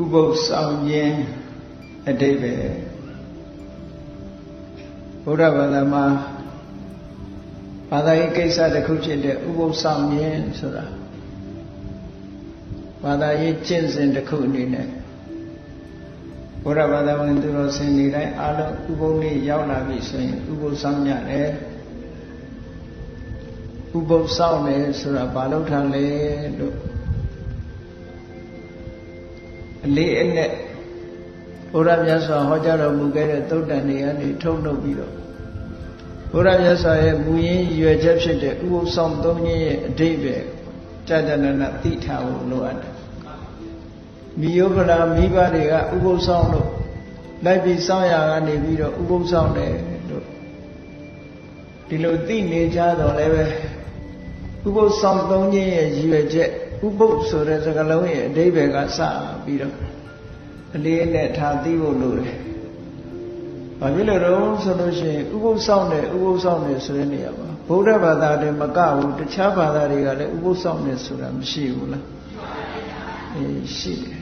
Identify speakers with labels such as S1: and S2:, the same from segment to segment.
S1: ဥပုသ်ဆောင်ခြင်းအဓိပ္ပာယ်ဘုရားဘာသာမှာဘာသာရေးကိစ္စတစ်ခုဖြစ်တဲ့ဥပုသ်ဆောင်ခြင်းဆိုတာဘာသာရေးကျင့်စဉ်တစ်ခုအနေနဲ့ဘုရားဘာသာဝင်သူတော်စင်တွေတိုင်းအားလုံးဥပုသ်နေ့ရောက်လာပြီဆိုရင်ဥပုသ်ဆောင်ကြတယ်ဥပုသ်ဆောင်တယ်ဆိုတာဘာလို့ထားလဲလို့အလေးအနက်ဘုရားမြတ်စွာဟောကြားတော်မူခဲ့တဲ့သုတ္တန်တွေကနေထုတ်နှုတ်ပြီးတော့ဘုရားမြတ်စွာရဲ့မူရင်းရွယ်ချက်ဖြစ်တဲ့ဥပုသ်ဆောင်သုံးခြင်းရဲ့အဓိပ္ပာယ်ကြာကြာနာနာသိထားဖို့လိုအပ်တယ်မိယောဂရာမိဘတွေကဥပုသ်ဆောင်လို့လိုက်ပြီးစောင့်ရကနေပြီးတော့ဥပုသ်ဆောင်တယ်လို့ဒီလိုသိနေကြတော့လည်းပဲဥပုသ်ဆောင်သုံးခြင်းရဲ့ရည်ရွယ်ချက်ဥပုသ်ဆိုတဲ့စကားလုံးရဲ့အဓိပ္ပာယ်ကစပြီးတော့အလေးနဲ့ထားသိဖို့လိုတယ်။ဘာဖြစ်လို့တော့ဆိုလို့ရှိရင်ဥပုသ်ဆောင်တယ်ဥပုသ်ဆောင်တယ်ဆိုတဲ့နေရာမှာဗုဒ္ဓဘာသာတွေမကဘူးတခြားဘာသာတွေကလည်းဥပုသ်ဆောင်တယ်ဆိုတာမရှိဘူးလား။ရှိတယ်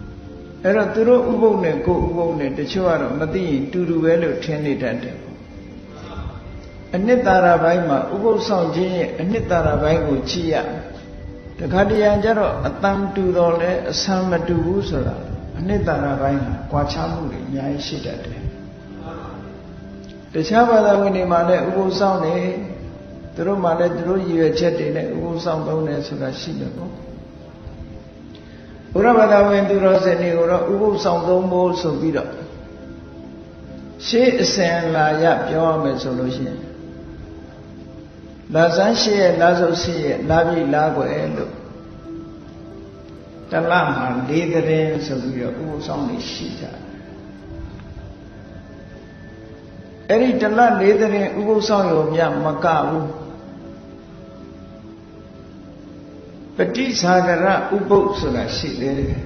S1: ။အဲ့တော့သူတို့ဥပုသ်နဲ့ကိုယ်ဥပုသ်နဲ့တချို့ကတော့မသိရင်တူတူပဲလို့ထင်နေတတ်တယ်။အနှစ်သာရပိုင်းမှာဥပုသ်ဆောင်ခြင်းရဲ့အနှစ်သာရပိုင်းကိုကြည့်ရတခါတရံကျတော့အတန်တူတော့လဲအဆံမတူဘူးဆိုတာအနှစ်သာရပိုင်းဟာကွာခြားမှုတွေအများကြီးရှိတတ်တယ်တခြားဘာသာဝင်တွေမှာလည်းဥပုသ်ဆောင်နေသူတို့မှလည်းသူတို့ရည်ရွယ်ချက်တွေနဲ့ဥပုသ်ဆောင်သုံးတယ်ဆိုတာရှိတယ်ပေါ့ဘုရားဘာသာဝင်သူတော်စင်တွေကိုတော့ဥပုသ်ဆောင်သုံးဖို့ဆိုပြီးတော့ရှေးအစဉ်လာရပြောရမယ်ဆိုလို့ရှိရင်လာဇန်းရှိရဲ့လာစုပ်ရှိရဲ့လာပြီလာွယ်လို့တလမှာ၄သတင်းဆိုပြီးတော့ဥပုသ်ဆောင်နေရှိကြတယ်အဲ့ဒီတလ၄သတင်းဥပုသ်ဆောင်ရောမြမကဘူးပဋိဇာဂရဥပုသ်ဆိုတာရှိသေးတယ်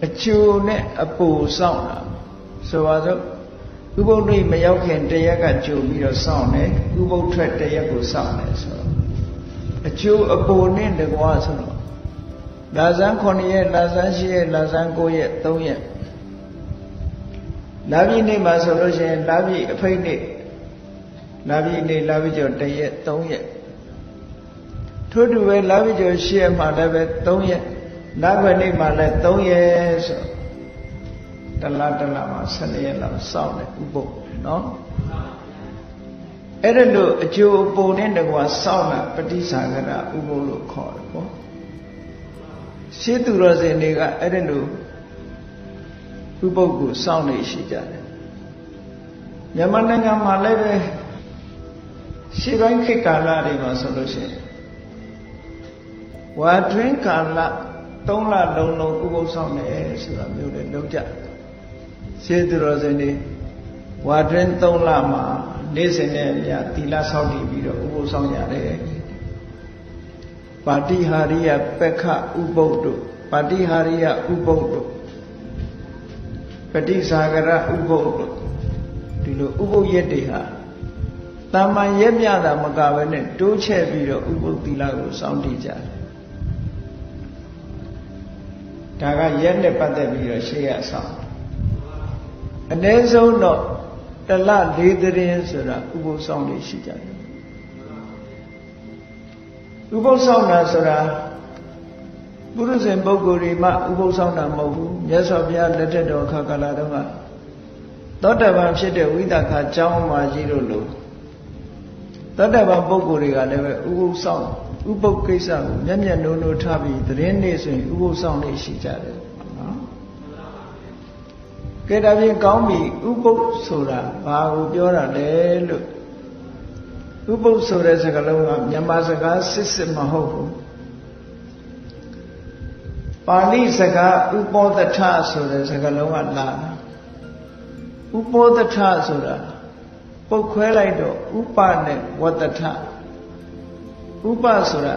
S1: အကျိုးနဲ့အပူဆောင်တာဆိုပါစို့ဥပုသ်နေ့မရောက်ခင်တရက်ကကြိုပြီးတော့စောင့်တယ်ဥပုသ်ထွက်တရက်ကိုစောင့်တယ်ဆိုတော့အကျိုးအပေါ်နဲ့တကွာဆိုတော့လာဇန်း9ရက်လာဇန်း10ရက်လာဇန်း9ရက်3ရက်လာပြီနေ့မှာဆိုလို့ရှိရင်လာပြီအဖိတ်နေ့လာပြီနေ့လာပြီကျော်1ရက်3ရက်ထို့တူပဲလာပြီကျော်10ရက်မှာလည်းပဲ3ရက်လာခွေနေ့မှာလည်း3ရက်ဆိုတလားမှာ12ရက်လောက်စောင့်တယ်ဥပုသ်နော်အဲ့ဒါလို့အကျိုးပုံနဲ့တကွာစောင့်တာပဋိဇာဂရဥပုသ်လို့ခေါ်တယ်ပေါ့ရှင်းသူတော်စင်တွေကအဲ့ဒါလို့ဥပုသ်ကိုစောင့်နေရှိကြတယ်မြန်မာနိုင်ငံမှာလည်းပဲရှေးပိုင်းခေတ်ကာလတွေမှာဆိုလို့ရှိရင်ဝါတွင်းကာလ3လလုံးလုံးဥပုသ်ဆောင်တယ်ဆိုတာမျိုးတွေလုပ်ကြရှင်းသူတော်စင်တွေဝါတွင်း3လမှာနေ့စဉ်နဲ့အများသီလဆောက်တည်ပြီးတော့ဥပုသ်ဆောင်ရတယ်ပါတိဟာရိယပက္ခဥပုသ်တို့ပါတိဟာရိယဥပုသ်တို့ပဋိဇာဂရဥပုသ်တို့ဒီလိုဥပုသ်ရက်တွေဟာတာမန်ရက်မြတာမကဘဲနဲ့တိုးချဲ့ပြီးတော့ဥပုသ်သီလကိုစောင့်တည်ကြတယ်ဒါကရက်နဲ့ပတ်သက်ပြီးတော့ရှေ့ရဆောင်အနည်းဆုံးတော့တလ၄သတင်းဆိုတာဥပုသ်ဆောင်လေးရှိကြတယ်ဥပုသ်ဆောင်တာဆိုတာပုရုဇဉ်ပုဂ္ဂိုလ်တွေမှဥပုသ်ဆောင်တာမဟုတ်ဘူးမြတ်စွာဘုရားလက်ထက်တော်ခါကာလတုန်းကသောတပန်ဖြစ်တဲ့ဝိသခာကျောင်းမှာကြီးတို့လို့သောတပန်ပုဂ္ဂိုလ်တွေကလည်းပဲဥပုသ်ဆောင်ဥပုသ်ကိစ္စကိုမျက်မျက်နှိုးနှိုးထားပြီးသတင်းနေ့ဆိုရင်ဥပုသ်ဆောင်လေးရှိကြတယ်နော်ကဲဒါဖြင့်ကောင်းပြီဥပုသ်ဆိုတာဘာကိုပြောတာလဲလို့ဥပုသ်ဆိုတဲ့စကားလုံးကမြန်မာစကားစစ်မဟုတ်ဘူးပါဠိစကားဥပောသထဆိုတဲ့စကားလုံးကလာတာဥပောသထဆိုတာပုတ်ခွဲလိုက်တော့ဥပနဲ့ဝတ္တထဥပဆိုတာ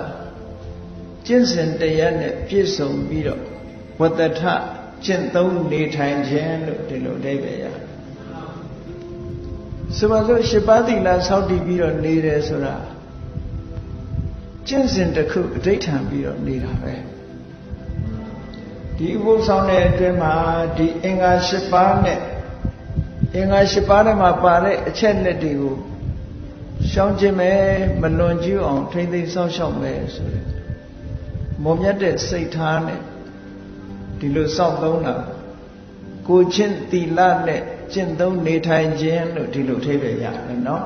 S1: ကျင့်စဉ်တရားနဲ့ပြည့်စုံပြီးတော့ဝတ္တထကျင့်သုံးနေထိုင်ခြင်းလို့ဒီလိုအဓိပ္ပာယ်ရဆိုပါစို့8ပါးသီလဆောက်တည်ပြီးတော့နေတယ်ဆိုတာကျင့်စဉ်တစ်ခုအဋ္ဌံပြီးတော့နေတာပဲ ဒီဥပုသ်ဆောင်တဲ့အတွင်းမှာဒီအင်္ဂါ၈ပါးနဲ့အင်္ဂါ၈ပါးထဲမှာပါတဲ့အချက်လက်တွေကိုရှောင်ကျဉ်မယ်မလွန်ကျူးအောင်ထိမ့်သိမ်းစောင့်ရှောက်မယ်ဆိုတဲ့မွန်မြတ်တဲ့စိတ်ထားနဲ့ဒီလိုစောင့်သုံးတာကိုချင်းသီလနဲ့ကျင့်သုံးနေထိုင်ခြင်းလို့ဒီလိုထိပ္ပယ်ရတယ်နော်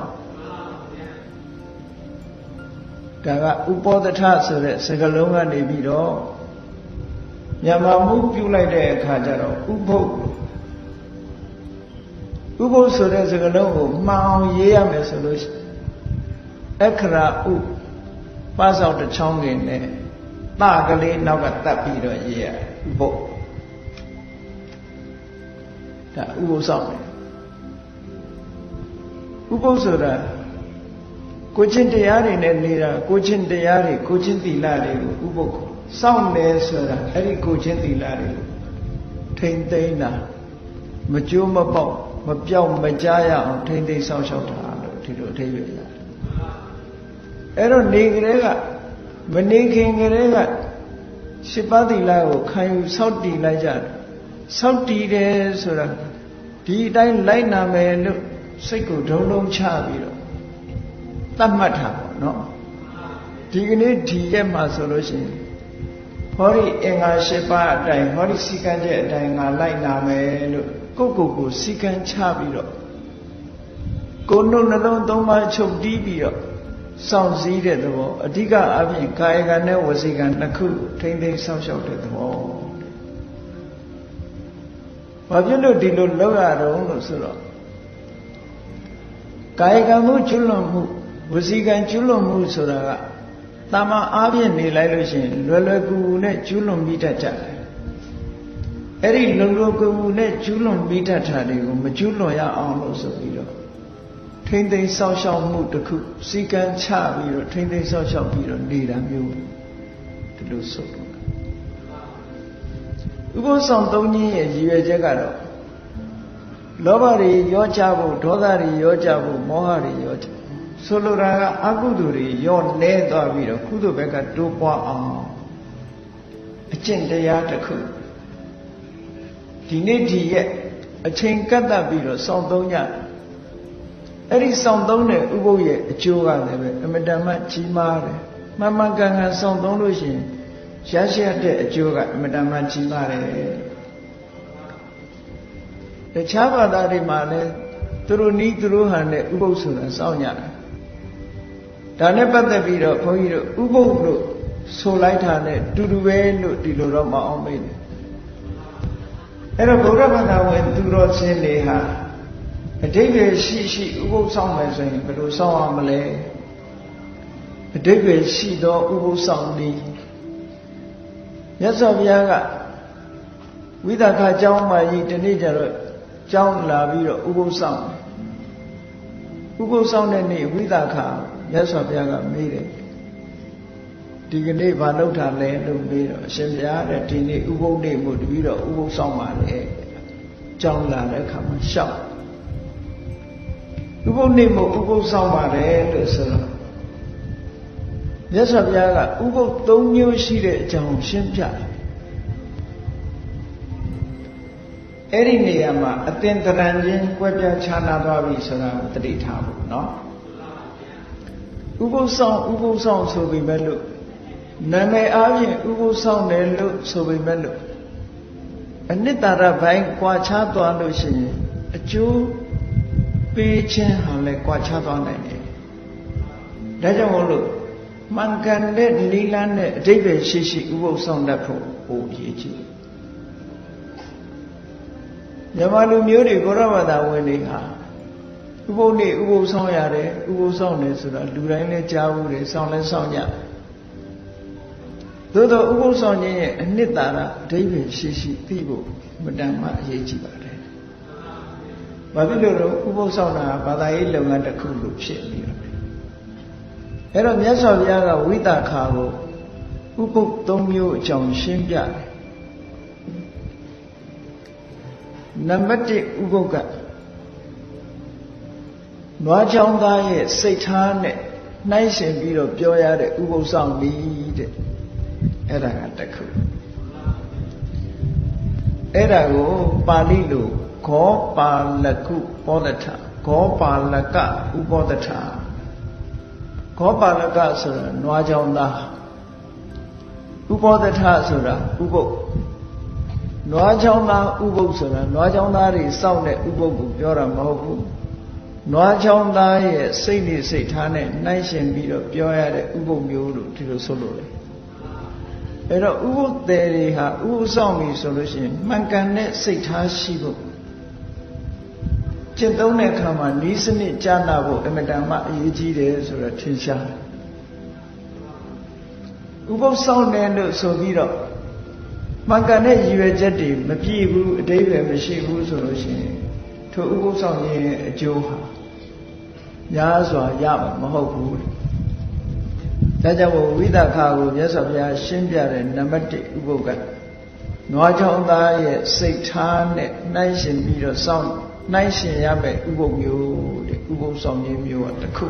S1: ဒါကဥပောဒထဆိုတဲ့စကားလုံးကနေပြီးတော့မြန်မာမှုပြုလိုက်တဲ့အခါကျတော့ဥပုပ်ဆိုတဲ့စကားလုံးကိုမှန်အောင်ရေးရမယ်ဆိုလို့အခရာဥပါဆောက်တစ်ချောင်းကင်းနဲ့တကလေးနောက်ကတတ်ပြီးတော့ရေးရဥပုပ်ဒါဥပုပ်ဆောင်တယ်ဥပုပ်ဆိုတာကိုချင်းတရားတွေနဲ့နေတာကိုချင်းတရားတွေကိုချင်းသီလတွေကိုဥပုပ်စောင့်တယ်ဆိုတာအဲ့ဒီကိုချင်းသီလတွေကိုထိမ့်သိမ်းတာမကြိုးမပေါက်မပြောက်မကြားရအောင်ထိမ့်သိမ်းစောင့်ရှောက်တာလို့ဒီလိုအဓိပ္ပာယ်ရတယ်အဲ့တော့နေကလေးကမနေခင်ကလေးကရှစ်ပါးသီလကိုခံယူစောင့်တည်လိုက်ကြတယ်စောင့်တည်တယ်ဆိုတာဒီအတိုင်းလိုက်နာမယ်လို့စိတ်ကိုဒုံဒုံချပြီးတော့သတ်မှတ်တာပေါ့နော်ဒီကနေ့ဒီရက်မှာဆိုလို့ရှိရင်ဟောဒီအင်္ဂါ၈ပါးအတိုင်းဟောဒီစီကံချက်အတိုင်းငါလိုက်နာမယ်လို့ကိုစီကံချပြီးတော့ကိုယ်နှုတ်နှလုံးသုံးပါးချုပ်တီးပြီးတော့စောင့်စည်းတဲ့သဘောအဓိကအပြင်ကာယကံနဲ့ဝစီကံနှစ်ခုထိမ့်သိမ်းစောင့်ရှောက်တဲ့သဘောဘာဖြစ်လို့ဒီလိုလုပ်ရတော့လို့ဆိုတော့ကာယကံမှုကျွလွန်မှုဝစီကံကျွလွန်မှုဆိုတာကတာမန်အားဖြင့်နေလိုက်လို့ရှိရင်လွယ်လွယ်ကူကူနဲ့ကျွလွန်မိတတ်ကြတယ်အဲ့ဒီလွယ်လွယ်ကူကူနဲ့ကျွလွန်မိတတ်တာတွေကိုမကျွလွန်ရအောင်လို့ဆိုပြီးတော့ထိမ့်သိမ်းစောင့်ရှောက်မှုတစ်ခုစီကံချပြီးတော့ထိမ့်သိမ်းစောင့်ရှောက်ပြီးတော့နေတာမျိုးဒီလိုဆိုတော့ဥပုသ်ဆောင်သုံးခြင်းရဲ့ရည်ရွယ်ချက်ကတော့လောဘတွေရောကြဖို့ဒေါသတွေရောကြဖို့မောဟတွေရောကြဆိုလိုတာကအကုသိုလ်တွေရောနဲသွားပြီးတော့ကုသိုလ်ဘက်ကတိုးပွားအောင်အကျင့်တရားတစ်ခုဒီနေ့ဒီရက်အချိန်ကပ်တတ်ပြီးတော့စောင့်သုံးကြအဲ့ဒီစောင့်သုံးတဲ့ဥပုပ်ရဲ့အကျိုးကလည်းပဲအမတန်မှကြီးမားတယ်မှန်မှန်ကန်ကန်စောင့်သုံးလို့ရှိရင်ရရှိတဲ့အကျိုးကအမတန်မှကြီးမားတယ်တခြားဘာသာတွေမှာလည်းသူတို့နီးသူတို့ဟန်နဲ့ဥပုပ်ဆိုတာစောင့်ကြတယ်ဒါနဲ့ပတ်သက်ပြီးတော့ဘုန်းကြီးတို့ဥပုပ်လို့ဆိုလိုက်တာနဲ့တူတူပဲလို့ဒီလိုတော့မအောင်မေးတယ်အဲ့တော့ဗုဒ္ဓဘာသာဝင်သူတော်စင်တွေဟာအဓိပ္ပာယ်ရှိဥပုပ်ဆောင်မယ်ဆိုရင်ဘယ်လိုဆောင်ရမလဲအဓိပ္ပာယ်ရှိသောဥပုပ်ဆောင်နည်းမြတ်စွာဘုရားကဝိသခကျောင်းမှာကြီးဒီနေ့ကျတော့ကျောင်းလာပြီးတော့ဥပုပ်ဆောင်ဥပုပ်ဆောင်တဲ့နေ့ဝိသခမြတ်စွာဘုရားကမေးတယ်ဒီကနေ့ဘာလုပ်တာလဲလို့မေးတော့အရှင်ဘုရားတဲ့ဒီနေ့ဥပုပ်နေ့မို့တပည့်တော်ဥပုပ်ဆောင်ပါလေကျောင်းလာတဲ့အခါမှာရှောက်ဥပုပ်နေ့မို့ဥပုပ်ဆောင်ပါတယ်လို့ဆိုတော့မြတ်စွာဘုရားကဥပုပ်၃မျိုးရှိတဲ့အကြောင်းရှင်းပြတယ်အဲ့ဒီနေရာမှာအသင်္တရံချင်းကွဲပြားခြားနာသွားပြီဆိုတာကိုသတိထားဖို့နော်ဥပုပ်ဆောင်ဆိုပေမဲ့လို့နာမည်အားဖြင့်ဥပုပ်ဆောင်တယ်လို့ဆိုပေမဲ့လို့အနိတ္တရဘိုင်းကွာခြားသွားလို့ရှိရင်အကျိုးပေးခြင်းဟာလည်းကွာခြားသွားနိုင်တယ်ဒါကြောင့်မို့လို့မှန်ကန်တဲ့နိလန်းနဲ့အဓိပ္ပာယ်ရှိဥပုပ်ဆောင်တတ်ဖို့ဟိုအရေးကြီးမြန်မာလူမျိုးတွေကိုရဘာသာဝင်တွေဟာဥပုပ်နေ့ဥပုပ်ဆောင်ရတယ်ဥပုပ်ဆောင်တယ်ဆိုတာလူတိုင်းလည်းကြားဘူးတယ်ဆောင်လည်းဆောင်ကြသို့သောဥပုပ်ဆောင်ခြင်းရဲ့အနှစ်သာရအဓိပ္ပာယ်ရှိသိဖို့မတန်မှအရေးကြီးပါတယ်။ဘာဖြစ်လို့လဲဥပုပ်ဆောင်တာဘာသာရေးလုပ်ငန်းတစ်ခုလို့ဖြစ်နေတယ်။အဲ့တော့မြတ်စွာဘုရားကဝိသခာကိုဥပုပ်၃မျိုးအကြောင်းရှင်းပြတယ်။နံပါတ်1ဥပုပ်ကနွားချောင်းသားရဲ့စိတ်ထားနဲ့နှိုင်းယှဉ်ပြီးတော့ပြောရတဲ့ဥပုပ်ဆောင်နည်းတဲ့အဲ့ဒါကတစ်ခု အဲ့ဒါကိုပါဠိလိုဂောပါလကုပောဒထဂောပါလကဥပောဒထဂောပါလကဆိုတာနွားကြောင်သားဥပောဒထဆိုတာဥပုပ်နွားကြောင်သားဥပုပ်ဆိုတာနွားကြောင်သားတွေစောင့်တဲ့ဥပုပ်ကိုပြောတာမဟုတ်ဘူးနွားကြောင်သားရဲ့စိတ်နဲ့စိတ်ထားနဲ့နှိုင်းရှင်ပြီးတော့ပြောရတဲ့ဥပုပ်မျိုးလို့ဒီလိုဆိုလို့လေအဲ့တော့ဥပုပ်တယ်တွေဟာဥပုပ်ဆောင်ပြီဆိုလို့ရှိရင်မှန်ကန်တဲ့စိတ်ထားရှိဖို့ကျင့်သုံးတဲ့အခါမှာဤစနစ်ကြားနာဖို့အမတန်မှအရေးကြီးတယ်ဆိုတာထင်ရှားတယ်ဥပုပ်ဆောင်တယ်လို့ဆိုပြီးတော့မှန်ကန်တဲ့ရည်ရွယ်ချက်တွေမပြည့်ဘူးအတိတ်ပဲမရှိဘူးဆိုလို့ရှိရင်ထိုဥပုပ်ဆောင်ခြင်းရဲ့အကျိုးဟာများစွာရမှာမဟုတ်ဘူးဒါကြောင့်ဝိသခာကိုမြတ်စွာဘုရားရှင်းပြတဲ့နံပါတ်1ဥပုပ်ကနွားချောင်းသားရဲ့စိတ်ထားနဲ့နှိုင်းရှင်ပြီးတော့စောင့်နှိုင်းရှင်ရမယ့်ဥပုပ်မျိုးတဲ့ဥပုပ်ဆောင်ခြင်းမျိုးကတစ်ခု